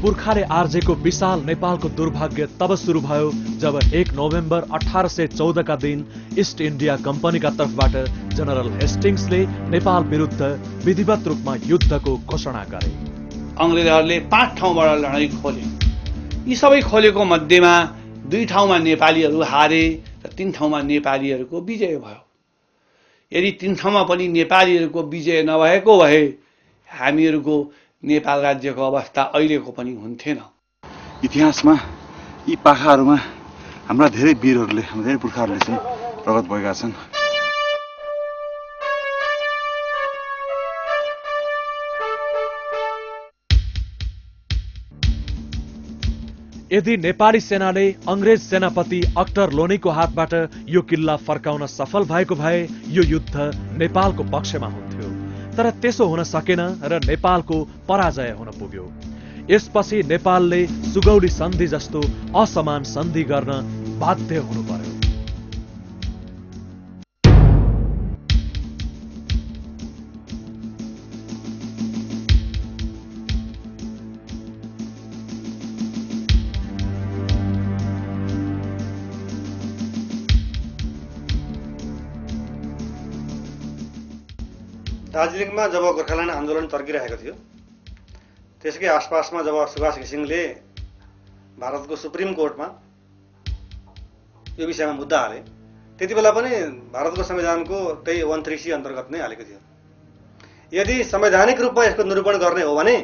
पुर्खाले आर्जेको विशाल नेपालको दुर्भाग्य तब सुरु भयो जब 1 नोभेम्बर 1814 का दिन ईस्ट इन्डिया कम्पनीका तर्फबाट जनरल हेस्टिङ्सले नेपाल विरुद्ध विधिवत रूपमा युद्धको घोषणा गरे। अंग्रेजहरूले 5 ठाउँबाट लडाईँ खोले। यी सबै खोलेको मध्येमा 2 ठाउँमा नेपालीहरू हारे र 3 ठाउँमा नेपालीहरूको विजय भयो। यदि 3 ठाउँमा पनि नेपालीहरूको विजय नभएको भए हामीहरूको नेपाल राज्यको अवस्था अहिलेको पनि हुन्थेन। इतिहासमा यी पाखाहरूमा हाम्रा धेरै वीरहरूले, हाम्रा धेरै पुर्खाहरूले चाहिँ प्रगत भएका छन्। यदि नेपाली सेनाले अंग्रेज सेनापति अक्टर लोनीको हातबाट यो किल्ला फर्काउन सफल भएको भए यो युद्ध नेपालको पक्षमा हुन्थ्यो। तर त्यसो हुन सकेन र नेपालको पराजय हुन पुग्यो। यसपछि नेपालले सुगौली सन्धि जस्तो असमान सन्धि गर्न बाध्य हुनु पर्यो। दार्जिलिङमा जब गोर्खाल्यान्ड आन्दोलन चर्किरहेको थियो त्यसकै आसपासमा जब सुभाष घिसिङले भारतको सुप्रिम कोर्टमा यो विषयमा मुद्दा हाले त्यति बेला पनि भारतको संविधानको त्यही 136 अन्तर्गत नै हालेको थियो। यदि संवैधानिक रूपमा यसको निरूपण गर्ने हो भने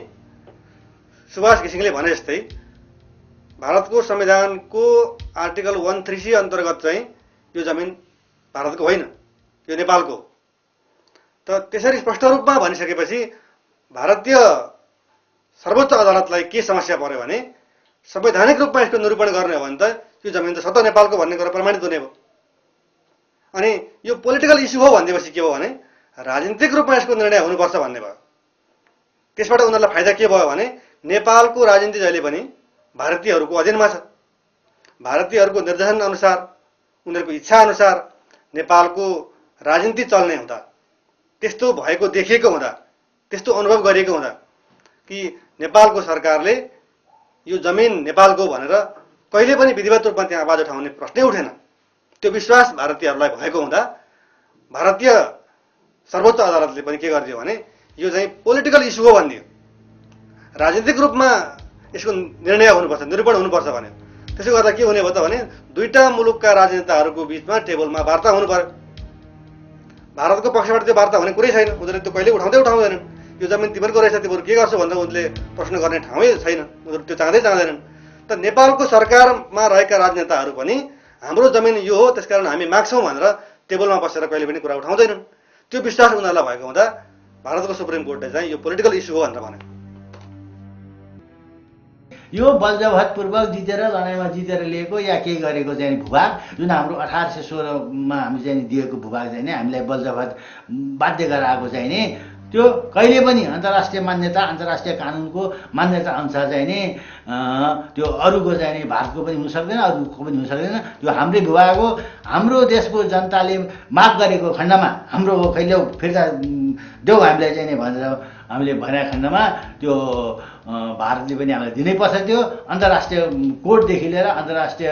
सुभाष घिसिङले भने जस्तै भारतको संविधानको आर्टिकल 136 अन्तर्गत चाहिँ यो जमिन भारतको होइन, यो नेपालको। त त्यसरी स्पष्ट रूपमा भनिसकेपछि भारतीय सर्वोच्च अदालतलाई के समस्या पर्यो भने संवैधानिक रूपमा यसको निरूपण गर्ने हो भने त यो जमिन त स्वतः नेपालको भन्ने कुरा प्रमाणित हुने भयो। अनि यो पोलिटिकल इस्यु हो भनेपछि के हो भने राजनीतिक रूपमा यसको निर्णय हुनुपर्छ भन्ने भयो। त्यसबाट उनीहरूलाई फाइदा के भयो भने नेपालको राजनीति जहिले पनि भारतीयहरूको अधीनमा छ। भारतीयहरूको निर्देशन अनुसार, उनीहरूको इच्छा अनुसार नेपालको राजनीति चल्ने हुँदा, त्यस्तो भएको देखिएको हुँदा, त्यस्तो अनुभव गरिएको हुँदा कि नेपालको सरकारले यो जमिन नेपालको भनेर कहिले पनि विधिवत रूपमा त्यहाँ आवाज उठाउने प्रश्नै उठेन। त्यो विश्वास भारतीयहरूलाई भएको हुँदा भारतीय सर्वोच्च अदालतले पनि के गरिदियो भने यो चाहिँ पोलिटिकल इस्यु हो भनिदियो। राजनीतिक रूपमा यसको निर्णय हुनुपर्छ, निरूपण हुनुपर्छ भन्यो। त्यसो गर्दा के हुने भयो त भने दुईटा मुलुकका राजनेताहरूको बिचमा टेबलमा वार्ता हुनु पर्यो। भारतको पक्षबाट त्यो वार्ता हुने कुरै छैन। उनीहरूले त्यो कहिले उठाउँदैनन्। यो जमिन तिमीहरूको रहेछ, तिमीहरू के गर्छौ भन्दा उनले प्रश्न गर्ने ठाउँै छैन। उनीहरू त्यो चाहँदैनन्। त नेपालको सरकारमा रहेका राजनेताहरू पनि हाम्रो जमिन यो हो त्यसकारण हामी माग्छौँ भनेर टेबलमा बसेर कहिले पनि कुरा उठाउँदैनन्। त्यो विश्वास उनीहरूलाई भएको हुँदा भारतको सुप्रिम कोर्टले चाहिँ यो पोलिटिकल इस्यु हो भनेर भन्यो। यो बलजबहतपूर्वक जितेर लडाइँमा जितेर लिएको या केही गरेको चाहिँ भूभाग जुन हाम्रो 1816 हामी चाहिँ दिएको भूभाग चाहिँ हामीलाई बलजबहत बाध्य गराएको चाहिँ नि त्यो कहिले पनि अन्तर्राष्ट्रिय मान्यता, अन्तर्राष्ट्रिय कानुनको मान्यता अनुसार चाहिँ नि त्यो अरूको चाहिँ नि भारतको पनि हुन सक्दैन, अरूको पनि हुन सक्दैन। त्यो हाम्रै भूभाग हो। हाम्रो देशको जनताले माग गरेको खण्डमा हाम्रो कहिले फिर्ता देऊ हामीलाई चाहिँ नि भनेर हामीले भनेको खण्डमा त्यो भारतले पनि हामीलाई दिनै पर्छ। त्यो अन्तर्राष्ट्रिय कोर्टदेखि लिएर अन्तर्राष्ट्रिय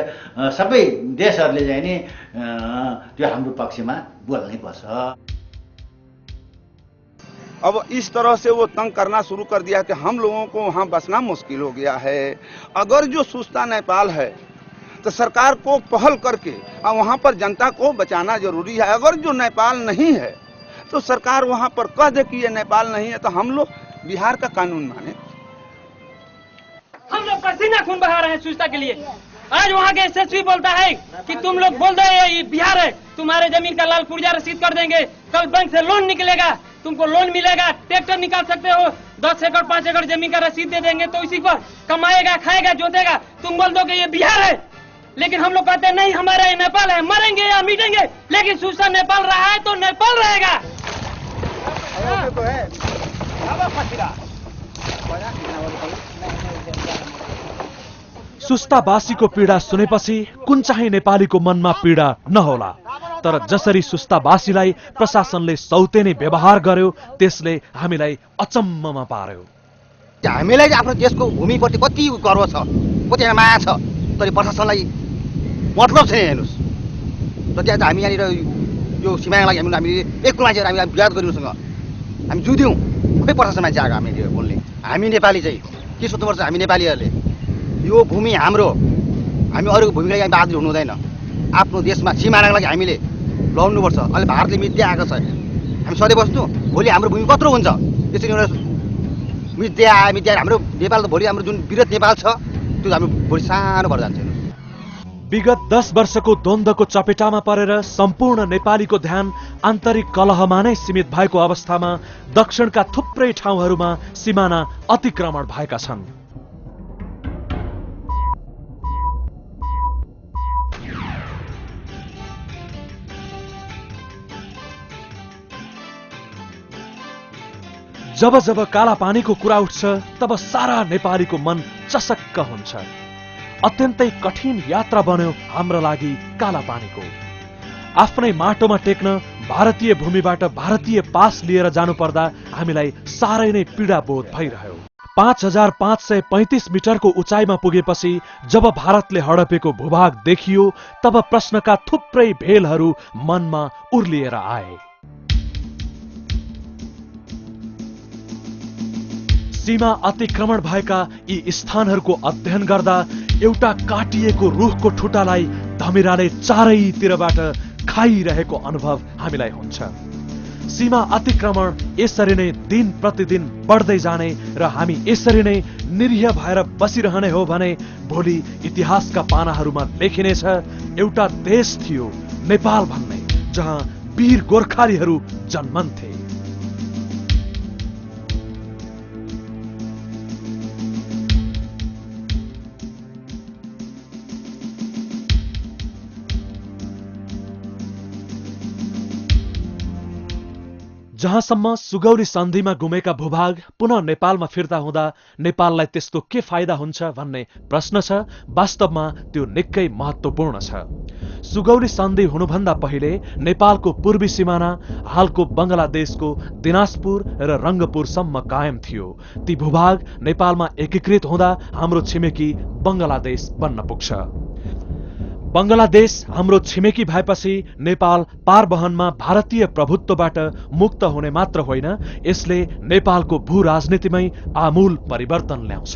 सबै देशहरूले चाहिँ नि त्यो हाम्रो पक्षमा बोल्नै पर्छ। अब इस तरह से वो तंग करना शुरू कर दिया कि हम लोगों को वहाँ बसना मुश्किल हो गया है। अगर जो सुस्ता नेपाल है तो सरकार को पहल करके और वहाँ पर जनता को बचाना जरूरी है। अगर जो नेपाल नहीं है तो सरकार वहाँ पर कह दे कि ये नेपाल नहीं है, तो हम लोग बिहार का कानून माने। हम लोग पसीना खून बहा रहे हैं सुस्ता के लिए। आज वहाँ के एसएसपी बोलता है कि तुम लोग बोल दो ये बिहार है, तुम्हारे जमीन का लाल पुर्जा रसीद कर देंगे, कल बैंक से लोन निकलेगा, तुमको लोन मिलेगा, ट्रैक्टर निकाल सकते हो, 10 एकड़ 5 एकड़ जमीन का रसीद दे देंगे, तो इसी पर कमाएगा, खाएगा, जोतेगा। तुम बोल दो कि ये बिहार है, लेकिन हम लोग कहते हैं नहीं हमारा ये नेपाल है, मरेंगे या मिटेंगे, लेकिन सुस्ता नेपाल रहा है तो नेपाल रहेगा। सुस्तावासीको पीडा सुनेपछि कुन चाहिँ नेपालीको मनमा पीडा नहोला। तर जसरी सुस्तावासीलाई प्रशासनले सौतेनी व्यवहार गर्यो त्यसले हामीलाई अचम्ममा पार्यो। हामीलाई चाहिँ आफ्नो देशको भूमिप्रति कति गर्व छ, कति माया छ, तर प्रशासनलाई मतलब छैन। हेर्नुहोस्, र त्यहाँ हामी यहाँनिर यो सीमाको लागि हामीले एक मान्छेहरू हामी विवाद गरिनुसँग हामी जुध्यौँ। खोइ प्रशासन मान्छे आएको हामीले बोल्ने। हामी नेपाली चाहिँ के सोच्नुपर्छ, हामी नेपालीहरूले यो भूमि हाम्रो, हामी अरूको भूमिको लागि बाध्य हुनु हुँदैन। आफ्नो देशमा सिमानाको लागि हामीले लड्नुपर्छ। अहिले भारतले मिथ्या आएको छ, हामी सधैँ बस्नु, भोलि हाम्रो भूमि कत्रो हुन्छ। त्यसरी एउटा मिथ्या हाम्रो नेपाल त भोलि हाम्रो जुन विरत नेपाल छ त्यो हाम्रो भोलि सानो भएर जान्छ। विगत 10 वर्षको द्वन्द्वको चपेटामा परेर सम्पूर्ण नेपालीको ध्यान आन्तरिक कलहमा नै सीमित भएको अवस्थामा दक्षिणका थुप्रै ठाउँहरूमा सीमाना अतिक्रमण भएका छन्। जब जब काला पानीको कुरा उठ्छ तब सारा नेपालीको मन चसक्क हुन्छ। अत्यन्तै कठिन यात्रा बन्यो हाम्रो लागि काला पानीको। आफ्नै माटोमा टेक्न भारतीय भूमिबाट भारतीय पास लिएर जानु पर्दा हामीलाई साह्रै नै पीडा बोध भइरह्यो। 5535 मिटरको उचाइमा पुगेपछि जब भारतले हडपेको भूभाग देखियो तब प्रश्नका थुप्रै भेलहरू मनमा उर्लिएर आए। सीमा अतिक्रमण भएका यी स्थानहरूको अध्ययन गर्दा एउटा काटिएको रुखको ठुटालाई धमिराले चारैतिरबाट खाइरहेको अनुभव हामीलाई हुन्छ। सीमा अतिक्रमण यसरी नै दिन प्रतिदिन बढ्दै जाने र हामी यसरी नै निरीह भएर बसिरहने हो भने भोलि इतिहासका पानाहरूमा लेखिनेछ एउटा देश थियो नेपाल भन्ने, जहाँ वीर गोर्खालीहरू जन्मन्थे। जहाँसम्म सुगौली सन्धिमा गुमेका भूभाग पुनः नेपालमा फिर्ता हुँदा नेपाललाई त्यस्तो के फाइदा हुन्छ भन्ने प्रश्न छ। वास्तवमा त्यो निकै महत्त्वपूर्ण छ। सुगौली सन्धि हुनुभन्दा पहिले नेपालको पूर्वी सिमाना हालको बंगलादेशको दिनाजपुर र रंगपुरसम्म कायम थियो। ती भूभाग नेपालमा एकीकृत हुँदा हाम्रो छिमेकी बंगलादेश बन्न पुग्छ। बंगलादेश हाम्रो छिमेकी भएपछि नेपाल पारवहनमा भारतीय प्रभुत्वबाट मुक्त हुने मात्र होइन, यसले नेपालको भू राजनीतिमै आमूल परिवर्तन ल्याउँछ।